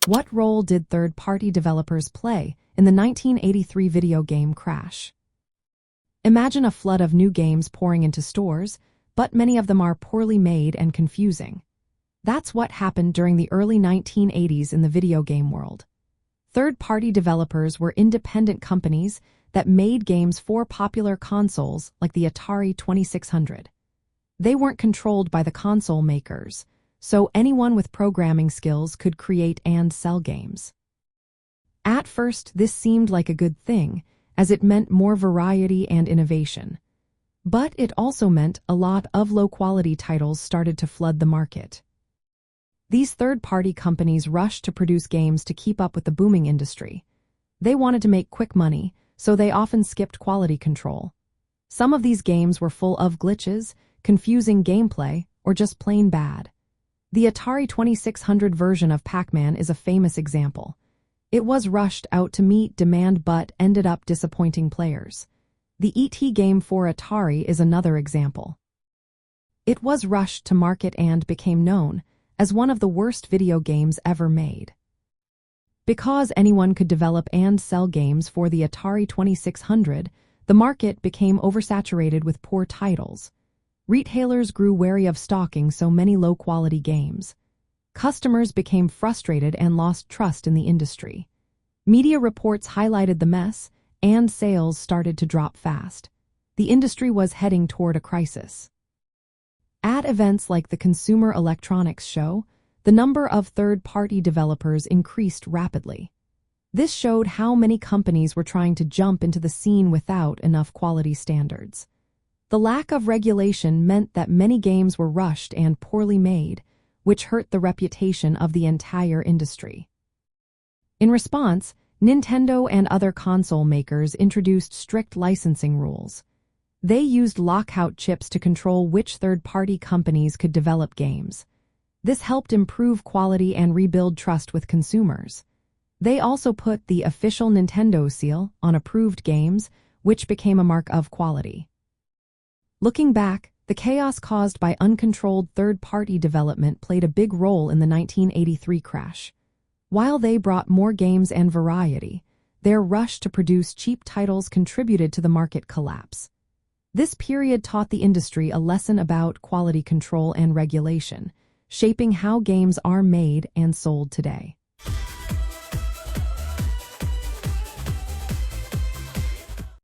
What role did third-party developers play in the 1983 video game crash? Imagine a flood of new games pouring into stores, but many of them are poorly made and confusing. That's what happened during the early 1980s in the video game world. Third-party developers were independent companies that made games for popular consoles like the Atari 2600. They weren't controlled by the console makers, so anyone with programming skills could create and sell games. At first, this seemed like a good thing, as it meant more variety and innovation. But it also meant a lot of low-quality titles started to flood the market. These third-party companies rushed to produce games to keep up with the booming industry. They wanted to make quick money, so they often skipped quality control. Some of these games were full of glitches, confusing gameplay, or just plain bad. The Atari 2600 version of Pac-Man is a famous example. It was rushed out to meet demand but ended up disappointing players. The E.T. game for Atari is another example. It was rushed to market and became known as one of the worst video games ever made. Because anyone could develop and sell games for the Atari 2600, the market became oversaturated with poor titles. Retailers grew wary of stocking so many low-quality games. Customers became frustrated and lost trust in the industry. Media reports highlighted the mess, and sales started to drop fast. The industry was heading toward a crisis. At events like the Consumer Electronics Show, the number of third-party developers increased rapidly. This showed how many companies were trying to jump into the scene without enough quality standards. The lack of regulation meant that many games were rushed and poorly made, which hurt the reputation of the entire industry. In response, Nintendo and other console makers introduced strict licensing rules. They used lockout chips to control which third-party companies could develop games. This helped improve quality and rebuild trust with consumers. They also put the official Nintendo seal on approved games, which became a mark of quality. Looking back, the chaos caused by uncontrolled third-party development played a big role in the 1983 crash. While they brought more games and variety, their rush to produce cheap titles contributed to the market collapse. This period taught the industry a lesson about quality control and regulation, shaping how games are made and sold today.